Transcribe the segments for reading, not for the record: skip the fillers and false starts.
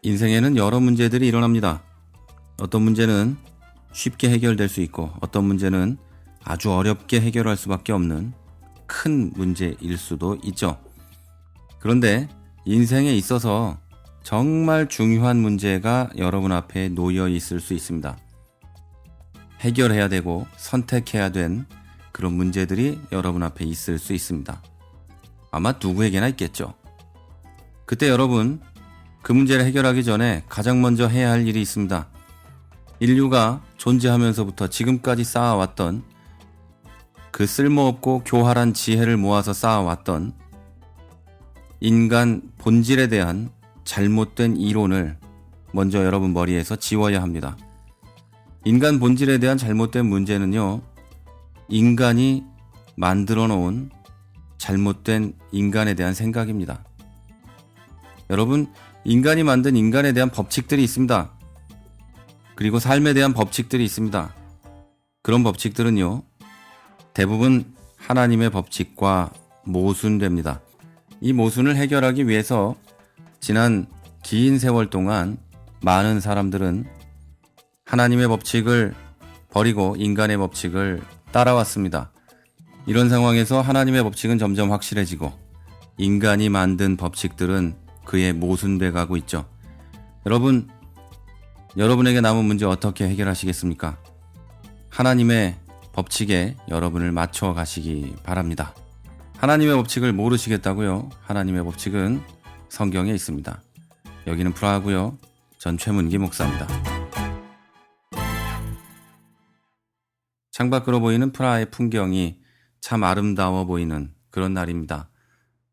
인생에는 여러 문제들이 일어납니다. 어떤 문제는 쉽게 해결될 수 있고 어떤 문제는 아주 어렵게 해결할 수밖에 없는 큰 문제일 수도 있죠. 그런데 인생에 있어서 정말 중요한 문제가 여러분 앞에 놓여 있을 수 있습니다. 해결해야 되고 선택해야 된 그런 문제들이 여러분 앞에 있을 수 있습니다. 아마 누구에게나 있겠죠. 그때 여러분 그 문제를 해결하기 전에 가장 먼저 해야 할 일이 있습니다. 인류가 존재하면서부터 지금까지 쌓아왔던 그 쓸모없고 교활한 지혜를 모아서 쌓아왔던 인간 본질에 대한 잘못된 이론을 먼저 여러분 머리에서 지워야 합니다. 인간 본질에 대한 잘못된 문제는요, 인간이 만들어 놓은 잘못된 인간에 대한 생각입니다. 여러분, 인간이 만든 인간에 대한 법칙들이 있습니다. 그리고 삶에 대한 법칙들이 있습니다. 그런 법칙들은요, 대부분 하나님의 법칙과 모순됩니다. 이 모순을 해결하기 위해서 지난 긴 세월 동안 많은 사람들은 하나님의 법칙을 버리고 인간의 법칙을 따라왔습니다. 이런 상황에서 하나님의 법칙은 점점 확실해지고 인간이 만든 법칙들은 그에 모순돼 가고 있죠. 여러분에게 남은 문제 어떻게 해결하시겠습니까? 하나님의 법칙에 여러분을 맞춰 가시기 바랍니다. 하나님의 법칙을 모르시겠다고요? 하나님의 법칙은 성경에 있습니다. 여기는 프라하고요. 전 최문기 목사입니다. 창밖으로 보이는 프라하의 풍경이 참 아름다워 보이는 그런 날입니다.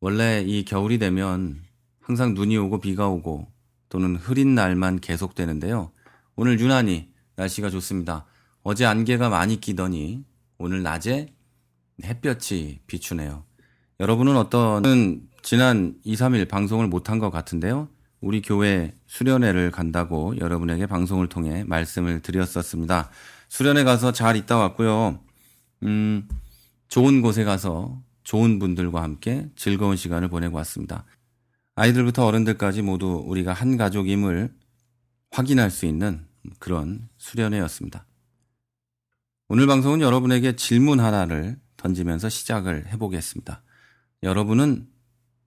원래 이 겨울이 되면 항상 눈이 오고 비가 오고 또는 흐린 날만 계속되는데요. 오늘 유난히 날씨가 좋습니다. 어제 안개가 많이 끼더니 오늘 낮에 햇볕이 비추네요. 여러분은 지난 2, 3일 방송을 못한 것 같은데요. 우리 교회 수련회를 간다고 여러분에게 방송을 통해 말씀을 드렸었습니다. 수련회 가서 잘 있다 왔고요. 좋은 곳에 가서 좋은 분들과 함께 즐거운 시간을 보내고 왔습니다. 아이들부터 어른들까지 모두 우리가 한 가족임을 확인할 수 있는 그런 수련회였습니다. 오늘 방송은 여러분에게 질문 하나를 던지면서 시작을 해보겠습니다. 여러분은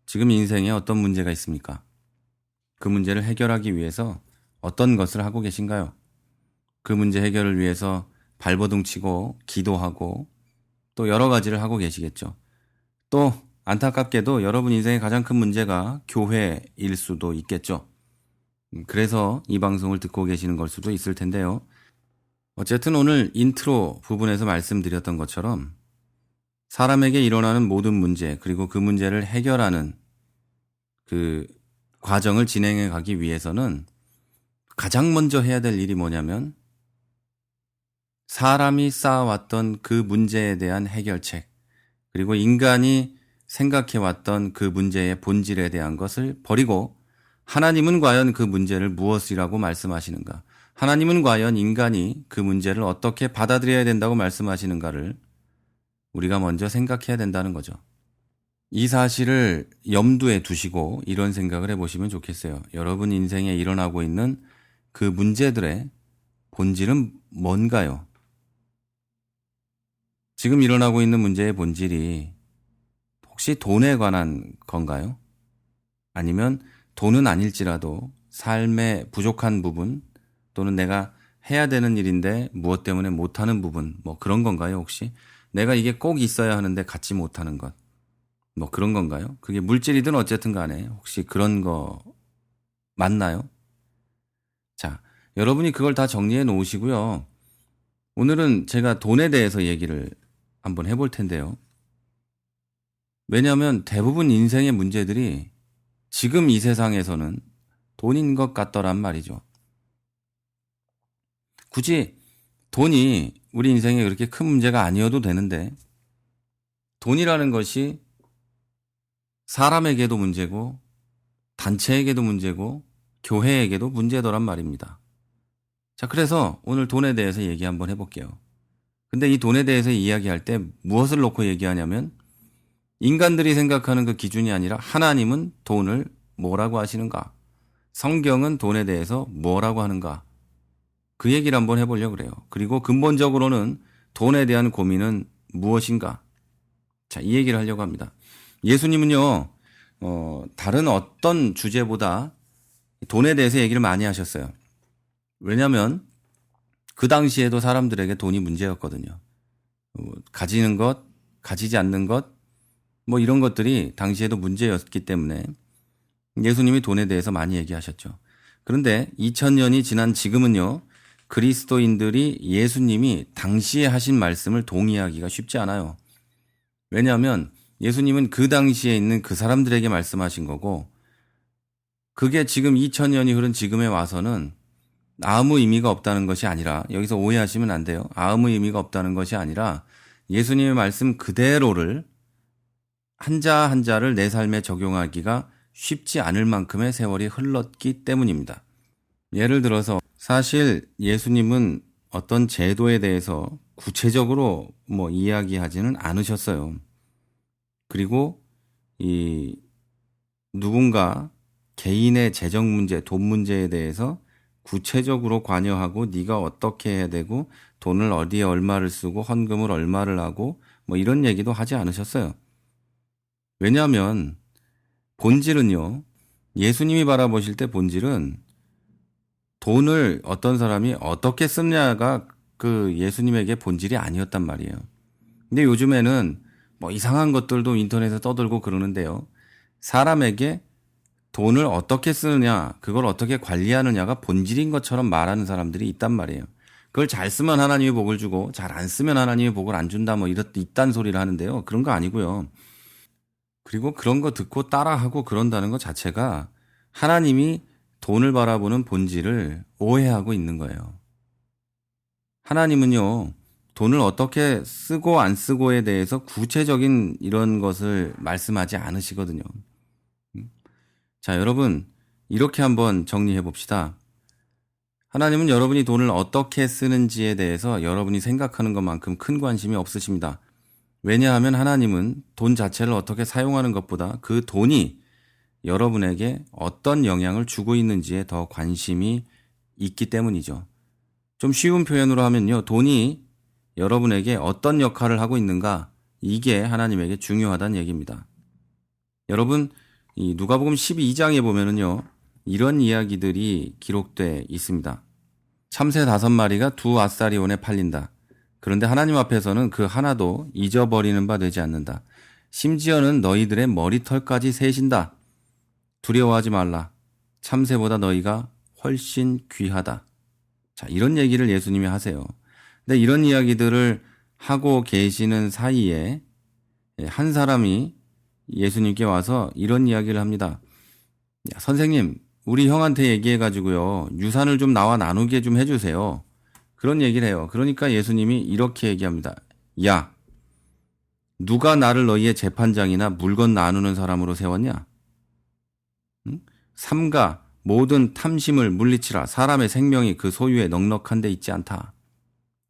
지금 인생에 어떤 문제가 있습니까? 그 문제를 해결하기 위해서 어떤 것을 하고 계신가요? 그 문제 해결을 위해서 발버둥 치고 기도하고 또 여러 가지를 하고 계시겠죠. 또 안타깝게도 여러분 인생의 가장 큰 문제가 교회일 수도 있겠죠. 그래서 이 방송을 듣고 계시는 걸 수도 있을 텐데요. 어쨌든 오늘 인트로 부분에서 말씀드렸던 것처럼 사람에게 일어나는 모든 문제 그리고 그 문제를 해결하는 그 과정을 진행해 가기 위해서는 가장 먼저 해야 될 일이 뭐냐면 사람이 쌓아왔던 그 문제에 대한 해결책 그리고 인간이 생각해왔던 그 문제의 본질에 대한 것을 버리고 하나님은 과연 그 문제를 무엇이라고 말씀하시는가? 하나님은 과연 인간이 그 문제를 어떻게 받아들여야 된다고 말씀하시는가를 우리가 먼저 생각해야 된다는 거죠. 이 사실을 염두에 두시고 이런 생각을 해보시면 좋겠어요. 여러분 인생에 일어나고 있는 그 문제들의 본질은 뭔가요? 지금 일어나고 있는 문제의 본질이 혹시 돈에 관한 건가요? 아니면 돈은 아닐지라도 삶의 부족한 부분 또는 내가 해야 되는 일인데 무엇 때문에 못하는 부분 뭐 그런 건가요 혹시? 내가 이게 꼭 있어야 하는데 갖지 못하는 것 뭐 그런 건가요? 그게 물질이든 어쨌든 간에 혹시 그런 거 맞나요? 자, 여러분이 그걸 다 정리해 놓으시고요. 오늘은 제가 돈에 대해서 얘기를 한번 해볼 텐데요. 왜냐하면 대부분 인생의 문제들이 지금 이 세상에서는 돈인 것 같더란 말이죠. 굳이 돈이 우리 인생에 그렇게 큰 문제가 아니어도 되는데 돈이라는 것이 사람에게도 문제고 단체에게도 문제고 교회에게도 문제더란 말입니다. 자, 그래서 오늘 돈에 대해서 얘기 한번 해볼게요. 근데 이 돈에 대해서 이야기할 때 무엇을 놓고 얘기하냐면 인간들이 생각하는 그 기준이 아니라 하나님은 돈을 뭐라고 하시는가? 성경은 돈에 대해서 뭐라고 하는가? 그 얘기를 한번 해보려고 그래요. 그리고 근본적으로는 돈에 대한 고민은 무엇인가? 자, 이 얘기를 하려고 합니다. 예수님은요, 다른 어떤 주제보다 돈에 대해서 얘기를 많이 하셨어요. 왜냐하면 그 당시에도 사람들에게 돈이 문제였거든요. 가지는 것, 가지지 않는 것, 뭐 이런 것들이 당시에도 문제였기 때문에 예수님이 돈에 대해서 많이 얘기하셨죠. 그런데 2000년이 지난 지금은요, 그리스도인들이 예수님이 당시에 하신 말씀을 동의하기가 쉽지 않아요. 왜냐하면 예수님은 그 당시에 있는 그 사람들에게 말씀하신 거고, 그게 지금 2000년이 흐른 지금에 와서는 아무 의미가 없다는 것이 아니라, 여기서 오해하시면 안 돼요. 아무 의미가 없다는 것이 아니라 예수님의 말씀 그대로를 한자 한자를 내 삶에 적용하기가 쉽지 않을 만큼의 세월이 흘렀기 때문입니다. 예를 들어서 사실 예수님은 어떤 제도에 대해서 구체적으로 뭐 이야기하지는 않으셨어요. 그리고 누군가 개인의 재정 문제, 돈 문제에 대해서 구체적으로 관여하고 네가 어떻게 해야 되고 돈을 어디에 얼마를 쓰고 헌금을 얼마를 하고 뭐 이런 얘기도 하지 않으셨어요. 왜냐하면 본질은요, 예수님이 바라보실 때 본질은 돈을 어떤 사람이 어떻게 쓰냐가 그 예수님에게 본질이 아니었단 말이에요. 근데 요즘에는 뭐 이상한 것들도 인터넷에 떠들고 그러는데요. 사람에게 돈을 어떻게 쓰느냐, 그걸 어떻게 관리하느냐가 본질인 것처럼 말하는 사람들이 있단 말이에요. 그걸 잘 쓰면 하나님이 복을 주고 잘 안 쓰면 하나님이 복을 안 준다 뭐 이딴 소리를 하는데요. 그런 거 아니고요. 그리고 그런 거 듣고 따라하고 그런다는 것 자체가 하나님이 돈을 바라보는 본질을 오해하고 있는 거예요. 하나님은요, 돈을 어떻게 쓰고 안 쓰고에 대해서 구체적인 이런 것을 말씀하지 않으시거든요. 자, 여러분, 이렇게 한번 정리해 봅시다. 하나님은 여러분이 돈을 어떻게 쓰는지에 대해서 여러분이 생각하는 것만큼 큰 관심이 없으십니다. 왜냐하면 하나님은 돈 자체를 어떻게 사용하는 것보다 그 돈이 여러분에게 어떤 영향을 주고 있는지에 더 관심이 있기 때문이죠. 좀 쉬운 표현으로 하면요, 돈이 여러분에게 어떤 역할을 하고 있는가, 이게 하나님에게 중요하다는 얘기입니다. 여러분, 이 누가복음 12장에 보면은요, 이런 이야기들이 기록돼 있습니다. 참새 5마리가 2아사리온에 팔린다. 그런데 하나님 앞에서는 그 하나도 잊어버리는 바 되지 않는다. 심지어는 너희들의 머리털까지 세신다. 두려워하지 말라. 참새보다 너희가 훨씬 귀하다. 자, 이런 얘기를 예수님이 하세요. 근데 이런 이야기들을 하고 계시는 사이에 한 사람이 예수님께 와서 이런 이야기를 합니다. 야, 선생님, 우리 형한테 얘기해가지고요, 유산을 좀 나와 나누게 좀 해주세요. 그런 얘기를 해요. 그러니까 예수님이 이렇게 얘기합니다. 야, 누가 나를 너희의 재판장이나 물건 나누는 사람으로 세웠냐? 응? 삼가 모든 탐심을 물리치라. 사람의 생명이 그 소유에 넉넉한 데 있지 않다.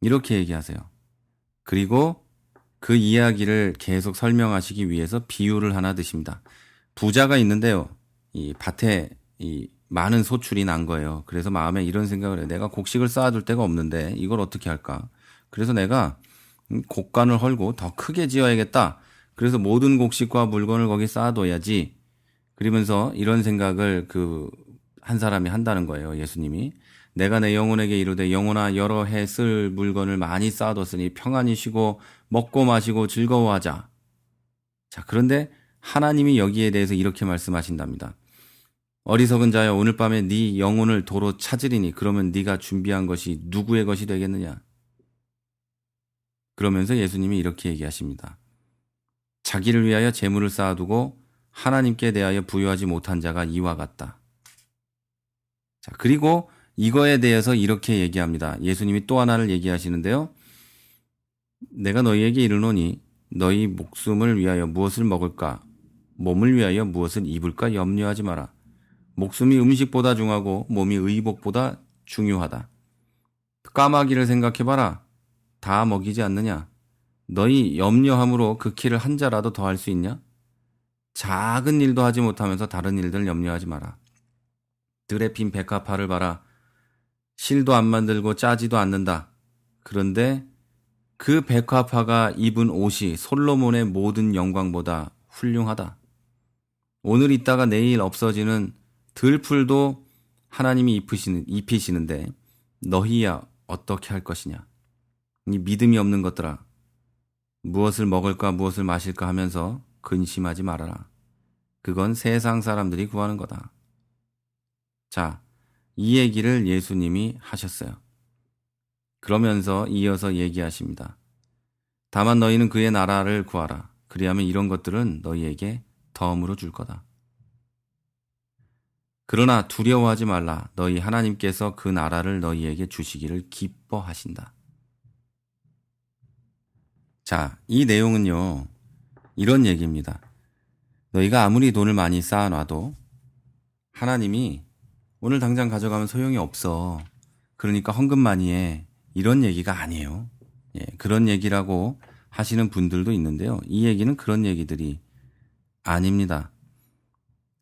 이렇게 얘기하세요. 그리고 그 이야기를 계속 설명하시기 위해서 비유를 하나 드십니다. 부자가 있는데요. 이 밭에 이 많은 소출이 난 거예요. 그래서 마음에 이런 생각을 해요. 내가 곡식을 쌓아둘 데가 없는데 이걸 어떻게 할까? 그래서 내가 곡간을 헐고 더 크게 지어야겠다. 그래서 모든 곡식과 물건을 거기 쌓아둬야지. 그러면서 이런 생각을 한 사람이 한다는 거예요. 예수님이. 내가 내 영혼에게 이르되 영혼아 여러 해 쓸 물건을 많이 쌓아뒀으니 평안히 쉬고 먹고 마시고 즐거워하자. 자, 그런데 하나님이 여기에 대해서 이렇게 말씀하신답니다. 어리석은 자여 오늘 밤에 네 영혼을 도로 찾으리니 그러면 네가 준비한 것이 누구의 것이 되겠느냐. 그러면서 예수님이 이렇게 얘기하십니다. 자기를 위하여 재물을 쌓아두고 하나님께 대하여 부여하지 못한 자가 이와 같다. 자, 그리고 이거에 대해서 이렇게 얘기합니다. 예수님이 또 하나를 얘기하시는데요. 내가 너희에게 이르노니 너희 목숨을 위하여 무엇을 먹을까? 몸을 위하여 무엇을 입을까? 염려하지 마라. 목숨이 음식보다 중하고 몸이 의복보다 중요하다. 까마귀를 생각해봐라. 다 먹이지 않느냐? 너희 염려함으로 그 키를 한 자라도 더 할 수 있냐? 작은 일도 하지 못하면서 다른 일들 염려하지 마라. 들에 핀 백합화를 봐라. 실도 안 만들고 짜지도 않는다. 그런데 그 백합화가 입은 옷이 솔로몬의 모든 영광보다 훌륭하다. 오늘 있다가 내일 없어지는 들풀도 하나님이 입히시는데 너희야 어떻게 할 것이냐. 이 믿음이 없는 것들아, 무엇을 먹을까 무엇을 마실까 하면서 근심하지 말아라. 그건 세상 사람들이 구하는 거다. 자, 이 얘기를 예수님이 하셨어요. 그러면서 이어서 얘기하십니다. 다만 너희는 그의 나라를 구하라. 그리하면 이런 것들은 너희에게 덤으로 줄 거다. 그러나 두려워하지 말라. 너희 하나님께서 그 나라를 너희에게 주시기를 기뻐하신다. 자, 이 내용은요, 이런 얘기입니다. 너희가 아무리 돈을 많이 쌓아놔도 하나님이 오늘 당장 가져가면 소용이 없어. 그러니까 헌금 많이 해. 이런 얘기가 아니에요. 예, 그런 얘기라고 하시는 분들도 있는데요. 이 얘기는 그런 얘기들이 아닙니다.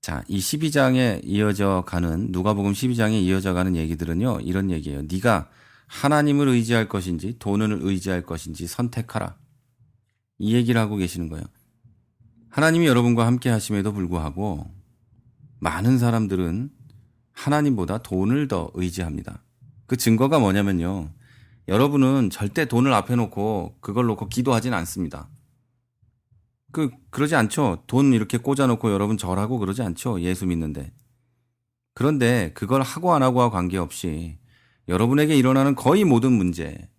자, 이 12장에 이어져 가는, 누가복음 12장에 이어져 가는 얘기들은요, 이런 얘기예요. 네가 하나님을 의지할 것인지 돈을 의지할 것인지 선택하라. 이 얘기를 하고 계시는 거예요. 하나님이 여러분과 함께 하심에도 불구하고 많은 사람들은 하나님보다 돈을 더 의지합니다. 그 증거가 뭐냐면요. 여러분은 절대 돈을 앞에 놓고 그걸 놓고 기도하진 않습니다. 그러지 않죠. 돈 이렇게 꽂아놓고 여러분 절하고 그러지 않죠. 예수 믿는데. 그런데 그걸 하고 안 하고와 관계없이 여러분에게 일어나는 거의 모든 문제,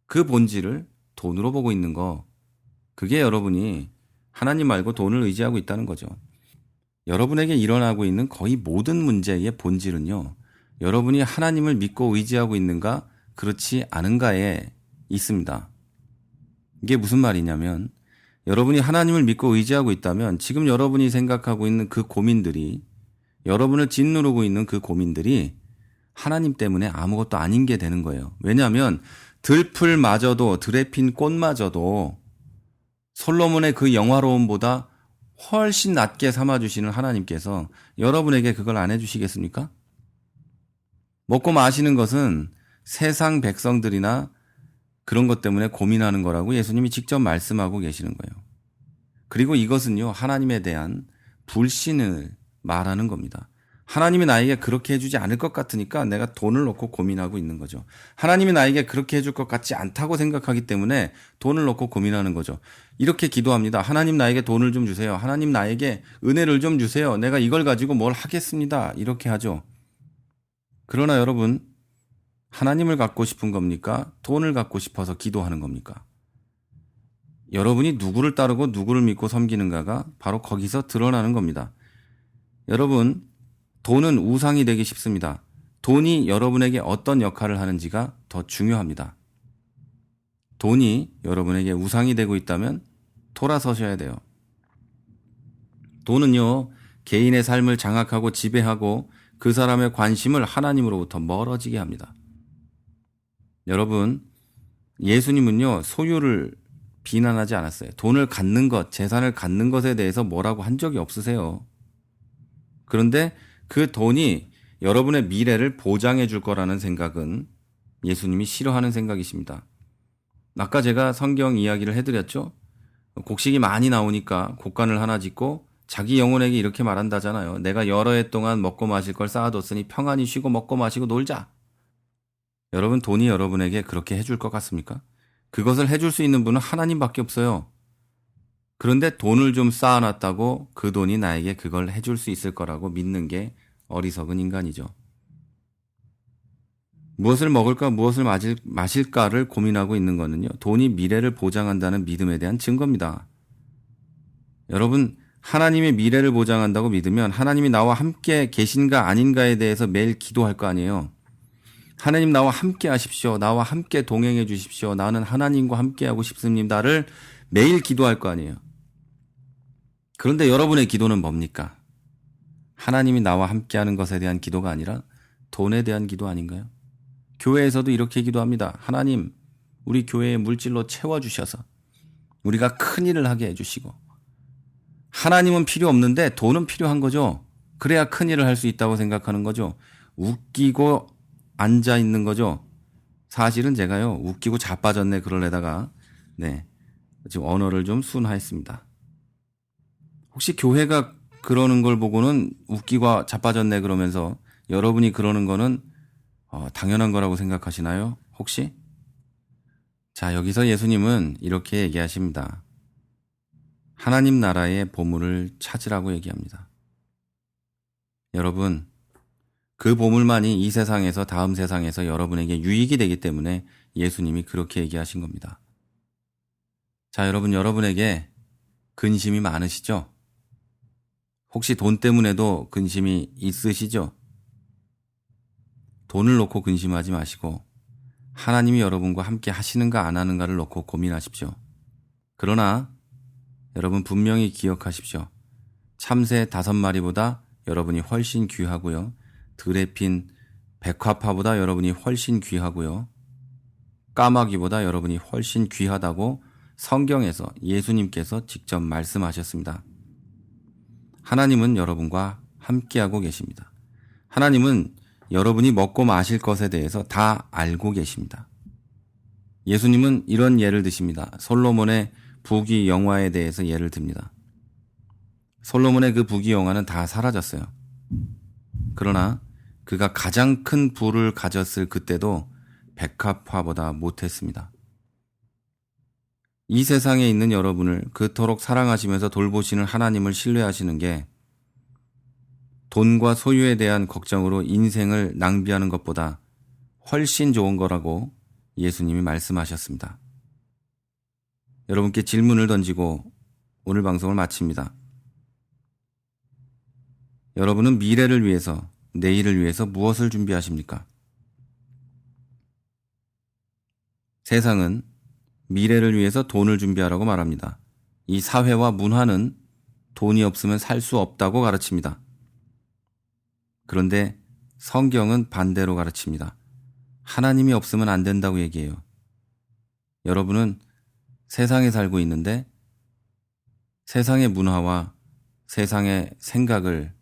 그 본질을 돈으로 보고 있는 거, 그게 여러분이 하나님 말고 돈을 의지하고 있다는 거죠. 여러분에게 일어나고 있는 거의 모든 문제의 본질은요, 여러분이 하나님을 믿고 의지하고 있는가, 그렇지 않은가에 있습니다. 이게 무슨 말이냐면, 여러분이 하나님을 믿고 의지하고 있다면 지금 여러분이 생각하고 있는 그 고민들이, 여러분을 짓누르고 있는 그 고민들이 하나님 때문에 아무것도 아닌 게 되는 거예요. 왜냐하면 들풀마저도, 들에 핀 꽃마저도 솔로몬의 그 영화로움보다 훨씬 낮게 삼아주시는 하나님께서 여러분에게 그걸 안 해주시겠습니까? 먹고 마시는 것은 세상 백성들이나 그런 것 때문에 고민하는 거라고 예수님이 직접 말씀하고 계시는 거예요. 그리고 이것은요, 하나님에 대한 불신을 말하는 겁니다. 하나님이 나에게 그렇게 해주지 않을 것 같으니까 내가 돈을 놓고 고민하고 있는 거죠. 하나님이 나에게 그렇게 해줄 것 같지 않다고 생각하기 때문에 돈을 놓고 고민하는 거죠. 이렇게 기도합니다. 하나님 나에게 돈을 좀 주세요. 하나님 나에게 은혜를 좀 주세요. 내가 이걸 가지고 뭘 하겠습니다. 이렇게 하죠. 그러나 여러분, 하나님을 갖고 싶은 겁니까? 돈을 갖고 싶어서 기도하는 겁니까? 여러분이 누구를 따르고 누구를 믿고 섬기는가가 바로 거기서 드러나는 겁니다. 여러분, 돈은 우상이 되기 쉽습니다. 돈이 여러분에게 어떤 역할을 하는지가 더 중요합니다. 돈이 여러분에게 우상이 되고 있다면 돌아서셔야 돼요. 돈은요, 개인의 삶을 장악하고 지배하고 그 사람의 관심을 하나님으로부터 멀어지게 합니다. 여러분, 예수님은요, 소유를 비난하지 않았어요. 돈을 갖는 것, 재산을 갖는 것에 대해서 뭐라고 한 적이 없으세요. 그런데 그 돈이 여러분의 미래를 보장해 줄 거라는 생각은 예수님이 싫어하는 생각이십니다. 아까 제가 성경 이야기를 해드렸죠. 곡식이 많이 나오니까 곡간을 하나 짓고 자기 영혼에게 이렇게 말한다잖아요. 내가 여러 해 동안 먹고 마실 걸 쌓아뒀으니 평안히 쉬고 먹고 마시고 놀자. 여러분, 돈이 여러분에게 그렇게 해줄 것 같습니까? 그것을 해줄 수 있는 분은 하나님밖에 없어요. 그런데 돈을 좀 쌓아놨다고 그 돈이 나에게 그걸 해줄 수 있을 거라고 믿는 게 어리석은 인간이죠. 무엇을 먹을까 무엇을 마실까를 고민하고 있는 것은요, 돈이 미래를 보장한다는 믿음에 대한 증거입니다. 여러분, 하나님의 미래를 보장한다고 믿으면 하나님이 나와 함께 계신가 아닌가에 대해서 매일 기도할 거 아니에요. 하나님 나와 함께 하십시오. 나와 함께 동행해 주십시오. 나는 하나님과 함께 하고 싶습니다를 매일 기도할 거 아니에요. 그런데 여러분의 기도는 뭡니까? 하나님이 나와 함께 하는 것에 대한 기도가 아니라 돈에 대한 기도 아닌가요? 교회에서도 이렇게 기도합니다. 하나님, 우리 교회의 물질로 채워주셔서 우리가 큰 일을 하게 해주시고, 하나님은 필요 없는데 돈은 필요한 거죠. 그래야 큰일을 할 수 있다고 생각하는 거죠. 웃기고 앉아 있는 거죠. 사실은 제가요, 웃기고 자빠졌네 그러려다가 네, 지금 언어를 좀 순화했습니다. 혹시 교회가 그러는 걸 보고는 웃기고 자빠졌네 그러면서 여러분이 그러는 거는 당연한 거라고 생각하시나요? 혹시? 자, 여기서 예수님은 이렇게 얘기하십니다. 하나님 나라의 보물을 찾으라고 얘기합니다. 여러분, 그 보물만이 이 세상에서 다음 세상에서 여러분에게 유익이 되기 때문에 예수님이 그렇게 얘기하신 겁니다. 자, 여러분에게 근심이 많으시죠? 혹시 돈 때문에도 근심이 있으시죠? 돈을 놓고 근심하지 마시고 하나님이 여러분과 함께 하시는가 안 하는가를 놓고 고민하십시오. 그러나 여러분 분명히 기억하십시오. 참새 5마리보다 여러분이 훨씬 귀하고요. 들에 핀 백화파보다 여러분이 훨씬 귀하고요. 까마귀보다 여러분이 훨씬 귀하다고 성경에서 예수님께서 직접 말씀하셨습니다. 하나님은 여러분과 함께하고 계십니다. 하나님은 여러분이 먹고 마실 것에 대해서 다 알고 계십니다. 예수님은 이런 예를 드십니다. 솔로몬의 부귀 영화에 대해서 예를 듭니다. 솔로몬의 그 부귀 영화는 다 사라졌어요. 그러나 그가 가장 큰 부를 가졌을 그때도 백합화보다 못했습니다. 이 세상에 있는 여러분을 그토록 사랑하시면서 돌보시는 하나님을 신뢰하시는 게 돈과 소유에 대한 걱정으로 인생을 낭비하는 것보다 훨씬 좋은 거라고 예수님이 말씀하셨습니다. 여러분께 질문을 던지고 오늘 방송을 마칩니다. 여러분은 미래를 위해서, 내일을 위해서 무엇을 준비하십니까? 세상은 미래를 위해서 돈을 준비하라고 말합니다. 이 사회와 문화는 돈이 없으면 살 수 없다고 가르칩니다. 그런데 성경은 반대로 가르칩니다. 하나님이 없으면 안 된다고 얘기해요. 여러분은 세상에 살고 있는데 세상의 문화와 세상의 생각을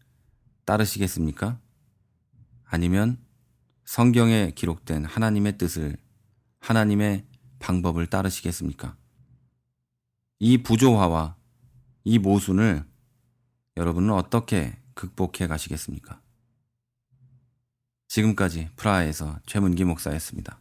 따르시겠습니까? 아니면 성경에 기록된 하나님의 뜻을, 하나님의 방법을 따르시겠습니까? 이 부조화와 이 모순을 여러분은 어떻게 극복해 가시겠습니까? 지금까지 프라하에서 최문기 목사였습니다.